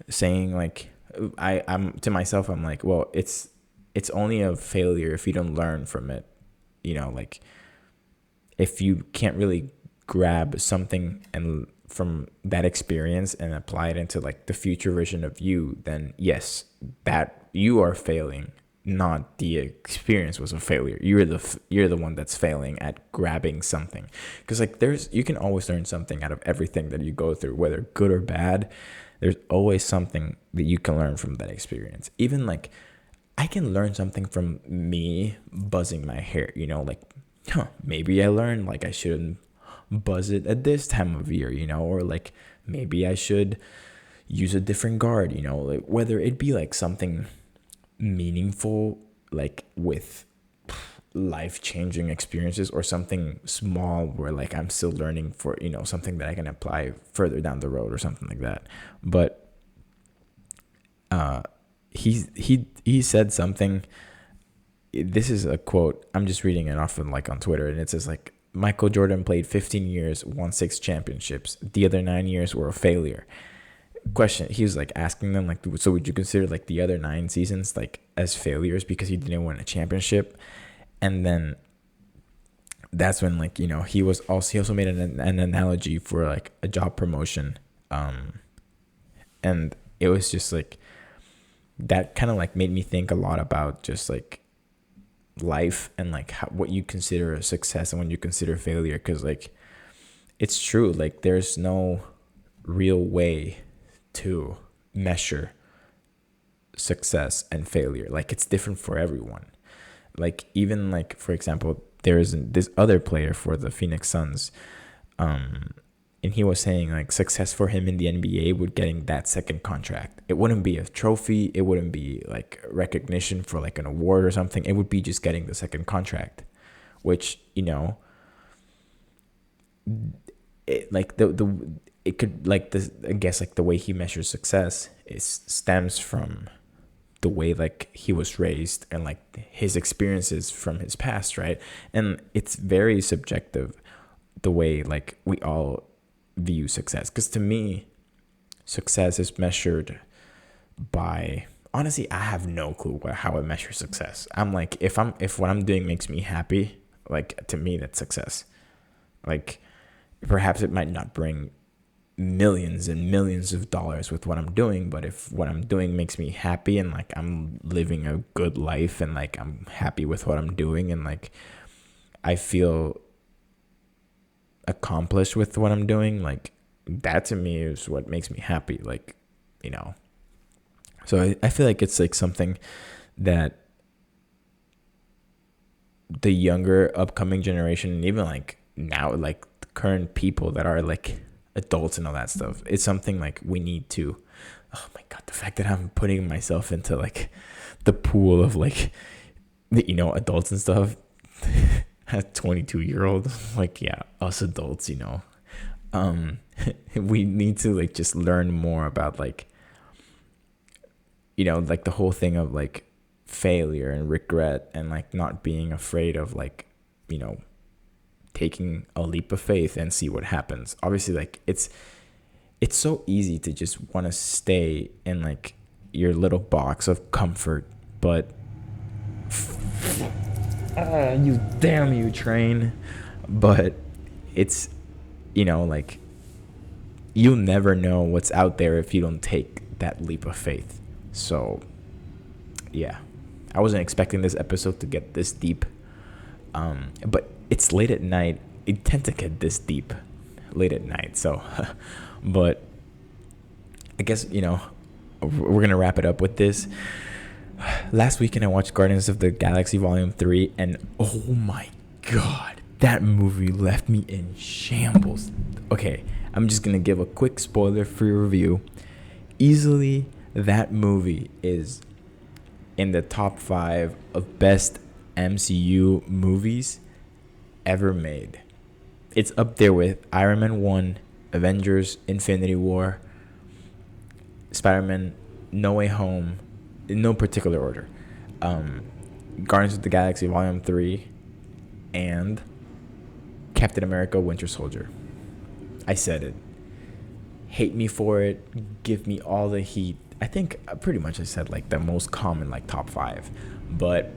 saying like I'm to myself, I'm like, well, it's only a failure if you don't learn from it. Like if you can't really grab something and from that experience and apply it into like the future version of you, then yes, that you are failing, not the experience was a failure. You're the one that's failing at grabbing something. Because like you can always learn something out of everything that you go through, whether good or bad. There's always something that you can learn from that experience. Even like I can learn something from me buzzing my hair, like, maybe I learned like I shouldn't buzz it at this time of year, or like maybe I should use a different guard, like whether it be like something meaningful, like with life-changing experiences, or something small where like I'm still learning for, something that I can apply further down the road or something like that. But he said something. This is a quote. I'm just reading it off of like on Twitter, and it says like, Michael Jordan played 15 years, won 6 championships. The other 9 years were a failure. Question. He was like asking them like, so would you consider like the other 9 seasons like as failures because he didn't win a championship? And then that's when like, he also made an analogy for like a job promotion. And it was just like, that kind of like made me think a lot about just like life and like what you consider a success and when you consider failure. Because like it's true, like there's no real way to measure success and failure. Like it's different for everyone. Like even like, for example, there is this other player for the Phoenix Suns, and he was saying like success for him in the NBA would getting that second contract. It wouldn't be a trophy. It wouldn't be like recognition for like an award or something. It would be just getting the second contract, which, you know, it like the it could like this, I guess, like the way he measures success is stems from the way like he was raised and like his experiences from his past, right? And it's very subjective the way like we all view success, because to me success is measured by, honestly, I have no clue how I measure success. I'm like, if what I'm doing makes me happy, like to me that's success. Like perhaps it might not bring millions and millions of dollars with what I'm doing, but if what I'm doing makes me happy and like I'm living a good life and like I'm happy with what I'm doing and like I feel accomplished with what I'm doing, like that to me is what makes me happy. Like, you know, so I feel like it's like something that the younger upcoming generation, and even like now, like the current people that are like adults and all that stuff, it's something like we need to, oh my god, the fact that I'm putting myself into like the pool of like the, you know, adults and stuff. As 22-year-old, like, yeah, us adults, you know, we need to like just learn more about like, you know, like the whole thing of like failure and regret and like not being afraid of like, you know, taking a leap of faith and see what happens. Obviously, like it's so easy to just want to stay in like your little box of comfort, but you damn you train. But it's, you know, like you'll never know what's out there if you don't take that leap of faith. So yeah, I wasn't expecting this episode to get this deep, but it's late at night. It tend to get this deep late at night, so but I guess, you know, we're gonna wrap it up with this. Last weekend I watched Guardians of the Galaxy Volume 3, and oh my god, that movie left me in shambles. Okay, I'm just gonna give a quick spoiler-free review. Easily, that movie is in the top 5 of best MCU movies ever made. It's up there with Iron Man 1, Avengers, Infinity War, Spider-Man, No Way Home, in no particular order, Guardians of the Galaxy Volume 3, and Captain America Winter Soldier. I said it. Hate me for it. Give me all the heat. I think pretty much I said like the most common like top 5. But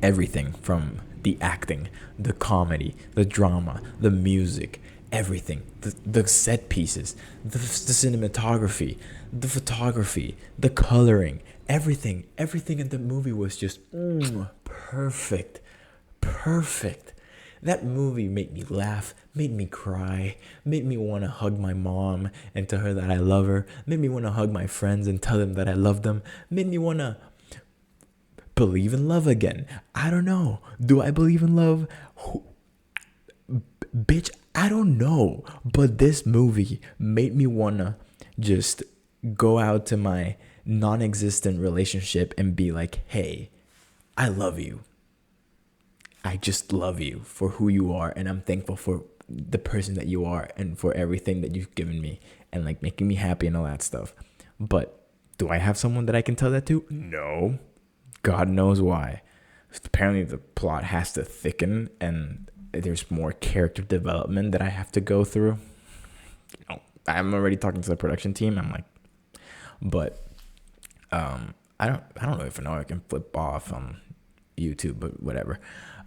everything from the acting, the comedy, the drama, the music, everything, the set pieces, the cinematography, the photography, the coloring, everything in the movie was just perfect. That movie made me laugh, made me cry, made me want to hug my mom and tell her that I love her, made me want to hug my friends and tell them that I love them, made me want to believe in love again. I don't know. Do I believe in love? Bitch, I don't know. But this movie made me want to just go out to my non-existent relationship and be like, hey, I love you. I just love you for who you are, and I'm thankful for the person that you are and for everything that you've given me and like making me happy and all that stuff. But do I have someone that I can tell that to? No. God knows why. Apparently the plot has to thicken and there's more character development that I have to go through. You know, I'm already talking to the production team. I'm like, but I don't know if I can flip off on YouTube, but whatever.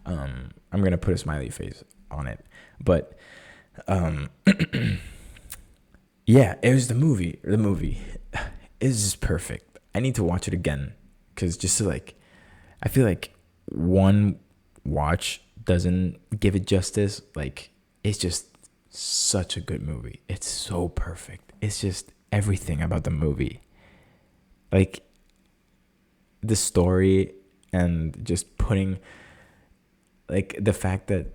I'm gonna put a smiley face on it. But yeah, it was the movie. The movie is just perfect. I need to watch it again because just to like, I feel like one watch doesn't give it justice. Like, it's just such a good movie. It's so perfect. It's just everything about the movie, like the story and just putting like the fact that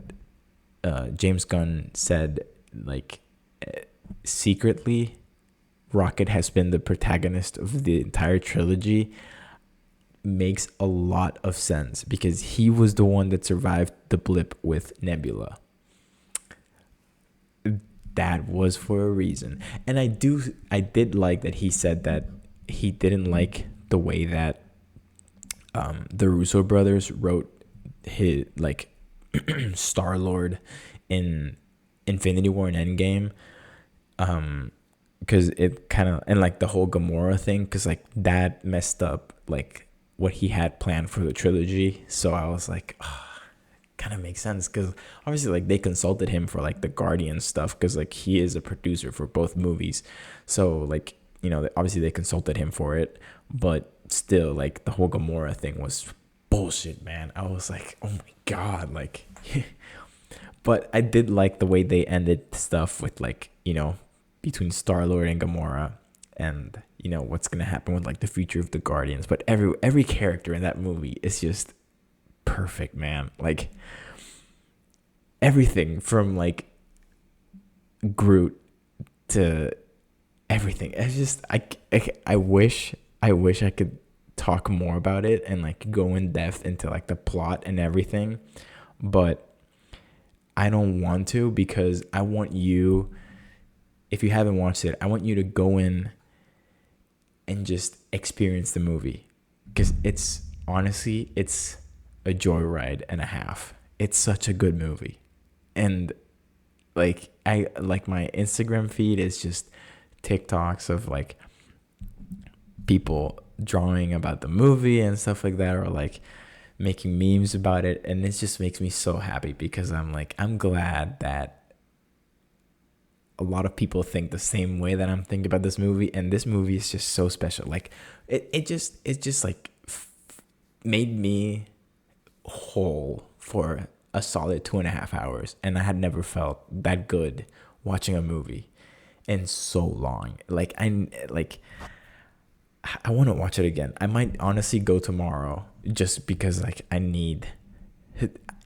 James Gunn said like secretly Rocket has been the protagonist of the entire trilogy makes a lot of sense because he was the one that survived the blip with Nebula. That was for a reason. And I did like that he said that he didn't like the way that the Russo brothers wrote his like Star-Lord in Infinity War and Endgame, because it kind of, and like the whole Gamora thing, because like that messed up like what he had planned for the trilogy. So I was like, oh, kind of makes sense, because obviously like they consulted him for like the Guardian stuff, because like he is a producer for both movies. So like, you know, obviously they consulted him for it, but still like the whole Gamora thing was bullshit, man. I was like, oh my god, like but I did like the way they ended stuff with like, you know, between Star-Lord and Gamora, and you know what's gonna happen with like the future of the Guardians. But every character in that movie is just perfect, man. Like everything from like Groot to everything. It's just I wish I could talk more about it and like go in depth into like the plot and everything, but I don't want to, because I want you, if you haven't watched it, I want you to go in and just experience the movie, because it's honestly, it's a joyride and a half. It's such a good movie. And like I like my Instagram feed is just TikToks of like people drawing about the movie and stuff like that, or like making memes about it, and it just makes me so happy, because I'm glad that a lot of people think the same way that I'm thinking about this movie, and this movie is just so special. Like it just like made me whole for a solid 2.5 hours, and I had never felt that good watching a movie in so long. I want to watch it again. I might honestly go tomorrow, just because like I need.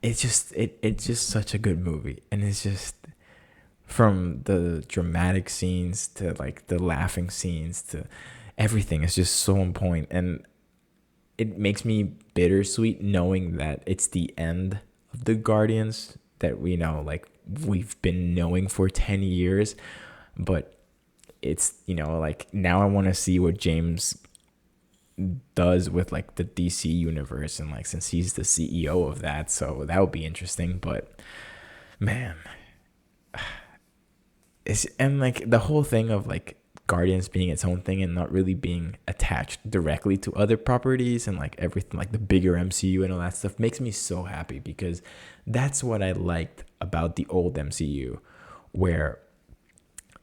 It's just such a good movie, and it's just from the dramatic scenes to like the laughing scenes to everything is just so on point, and it makes me bittersweet knowing that it's the end of the Guardians that we know, like we've been knowing for 10 years, but it's, you know, like now I want to see what James does with like the DC universe, and like since he's the CEO of that, so that would be interesting. But man, it's, and like the whole thing of like Guardians being its own thing and not really being attached directly to other properties and like everything, like the bigger MCU and all that stuff, makes me so happy, because that's what I liked about the old MCU, where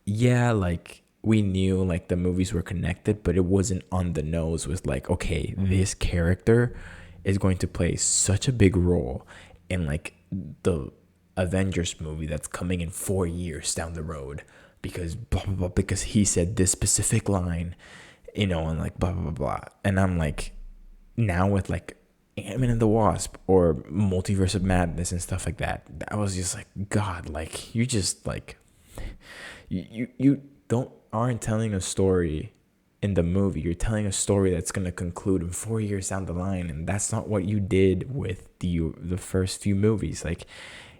yeah, like we knew like the movies were connected, but it wasn't on the nose with like, okay, this character is going to play such a big role in like the Avengers movie that's coming in 4 years down the road, because blah blah blah, because he said this specific line, you know, and like blah blah blah blah. And I'm like, now with like Ant-Man and the Wasp or Multiverse of Madness and stuff like that, I was just like, God, like you just like you aren't telling a story in the movie. You're telling a story that's going to conclude in 4 years down the line, and that's not what you did with the first few movies. Like,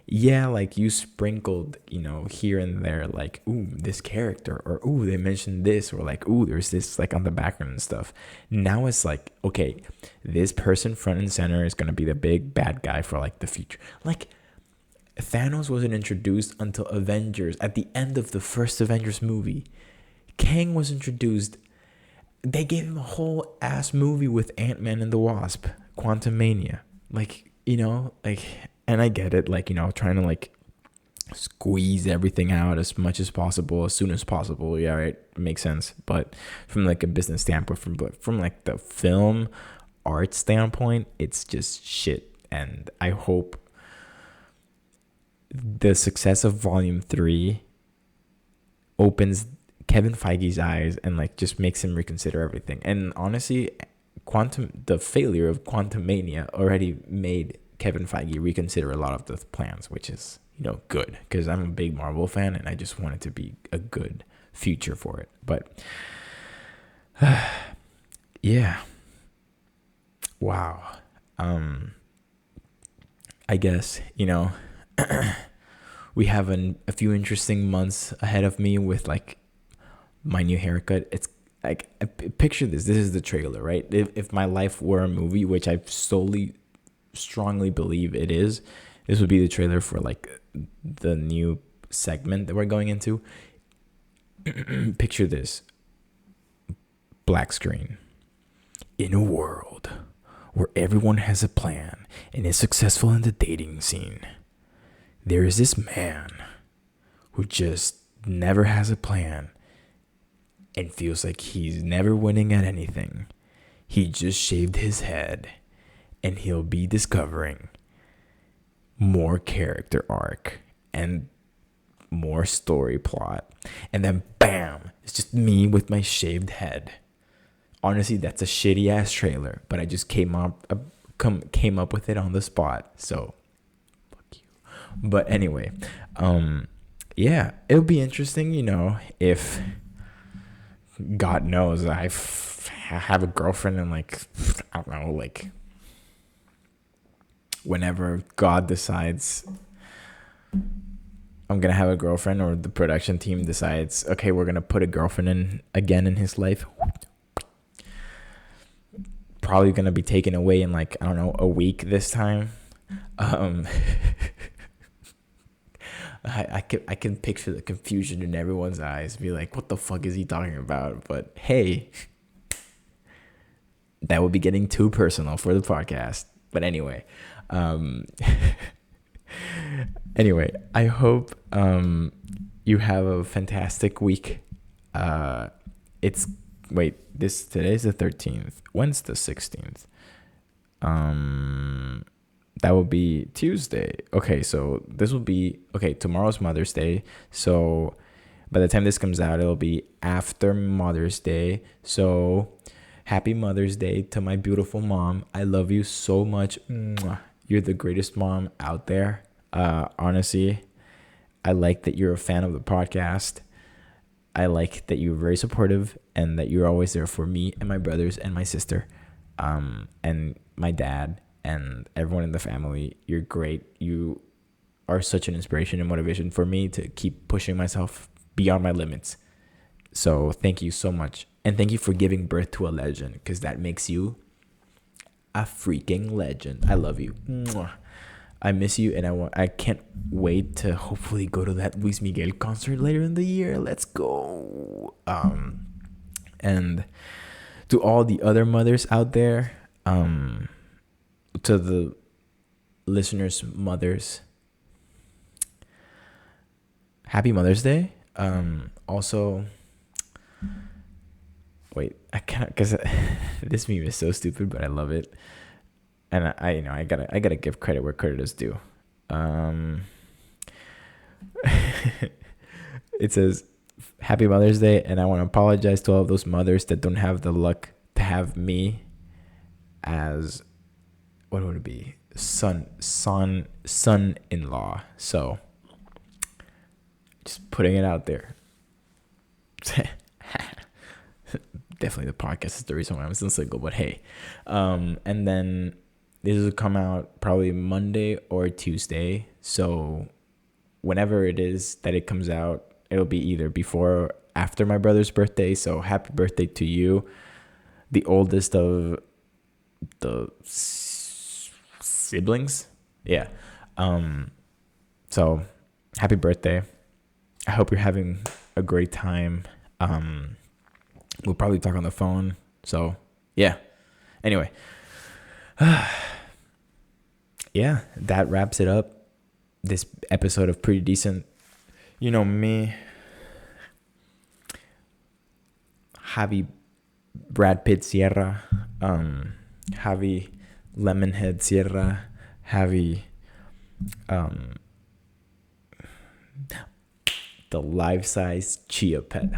yeah, like you sprinkled, you know, here and there, like, ooh, this character, or ooh, they mentioned this, or like, ooh, there's this like on the background and stuff. Now it's like, okay, this person front and center is going to be the big bad guy for like the future. Like, Thanos wasn't introduced until Avengers, at the end of the first Avengers movie. Kang was introduced. They gave him a whole ass movie with Ant-Man and the Wasp, Quantumania. Like, you know, like, and I get it, like, you know, trying to like squeeze everything out as much as possible, as soon as possible. Yeah, right, makes sense. But from like a business standpoint, from like the film art standpoint, it's just shit. And I hope the success of Volume 3 opens Kevin Feige's eyes and like just makes him reconsider everything. And honestly, the failure of Quantumania already made Kevin Feige reconsider a lot of the plans, which is, good, because I'm a big Marvel fan and I just want it to be a good future for it. But yeah, wow. I guess we have a few interesting months ahead of me with like my new haircut. It's like, picture this is the trailer, right? If my life were a movie, which I strongly believe it is, this would be the trailer for like the new segment that we're going into. Picture this: black screen. In a world where everyone has a plan and is successful in the dating scene, there is this man who just never has a plan and feels like he's never winning at anything. He just shaved his head, and he'll be discovering more character arc and more story plot. And then bam, it's just me with my shaved head. Honestly, that's a shitty ass trailer, but I just came up with it on the spot. So fuck you. But anyway, yeah, it'll be interesting, if God knows I have a girlfriend, and like, I don't know, like whenever God decides I'm gonna have a girlfriend, or the production team decides, okay, we're gonna put a girlfriend in his life, probably gonna be taken away in like, I don't know, a week this time. I can picture the confusion in everyone's eyes, be like, what the fuck is he talking about? But hey, that would be getting too personal for the podcast. But anyway, I hope you have a fantastic week. Today's the 13th. When's the 16th? That will be Tuesday. Okay, so tomorrow's Mother's Day. So by the time this comes out, it'll be after Mother's Day. So happy Mother's Day to my beautiful mom. I love you so much. You're the greatest mom out there. Honestly, I like that you're a fan of the podcast. I like that you're very supportive and that you're always there for me and my brothers and my sister, and my dad and everyone in the family. You're great. You are such an inspiration and motivation for me to keep pushing myself beyond my limits. So thank you so much. And thank you for giving birth to a legend, because that makes you a freaking legend. I love you. Mwah. I miss you, and I can't wait to hopefully go to that Luis Miguel concert later in the year. Let's go. And to all the other mothers out there, to the listeners' mothers, happy Mother's Day. Also, wait, I can't, because this meme is so stupid, but I love it. And I gotta give credit where credit is due. It says, happy Mother's Day, and I want to apologize to all of those mothers that don't have the luck to have me as, what would it be, son-in-law. So just putting it out there. Definitely the podcast is the reason why I'm still single, but hey. And then this will come out probably Monday or Tuesday. So whenever it is that it comes out, it'll be either before or after my brother's birthday. So happy birthday to you, the oldest of the siblings. Yeah. So happy birthday. I hope you're having a great time. We'll probably talk on the phone. So yeah. Anyway. Yeah, that wraps it up. This episode of Pretty Decent. You know me. Javi Brad Pitt Sierra. Javi Lemonhead Sierra. Javi the life-size Chia Pet.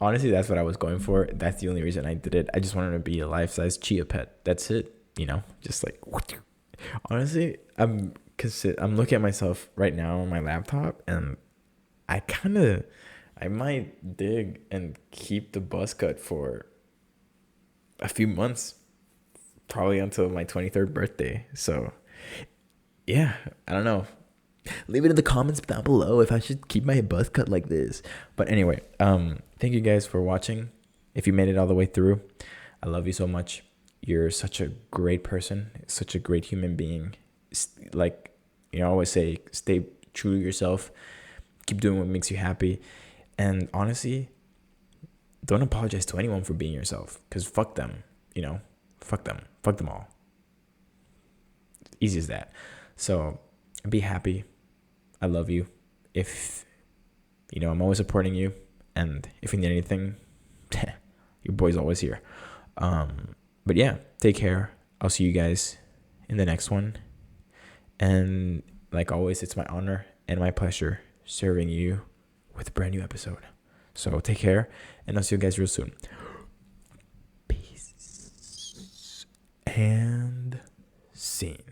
Honestly, that's what I was going for. That's the only reason I did it. I just wanted to be a life-size Chia Pet. That's it. Just like, honestly, I'm I'm looking at myself right now on my laptop, and I might dig and keep the buzz cut for a few months, probably until my 23rd birthday. So yeah, I don't know. Leave it in the comments down below if I should keep my buzz cut like this. But anyway, thank you guys for watching. If you made it all the way through, I love you so much. You're such a great person, such a great human being. Like, I always say, stay true to yourself. Keep doing what makes you happy. And honestly, don't apologize to anyone for being yourself, because fuck them, fuck them all. Easy as that. So be happy. I love you. If I'm always supporting you, and if you need anything, your boy's always here. But yeah, take care. I'll see you guys in the next one. And like always, it's my honor and my pleasure serving you with a brand new episode. So take care, and I'll see you guys real soon. Peace and scene.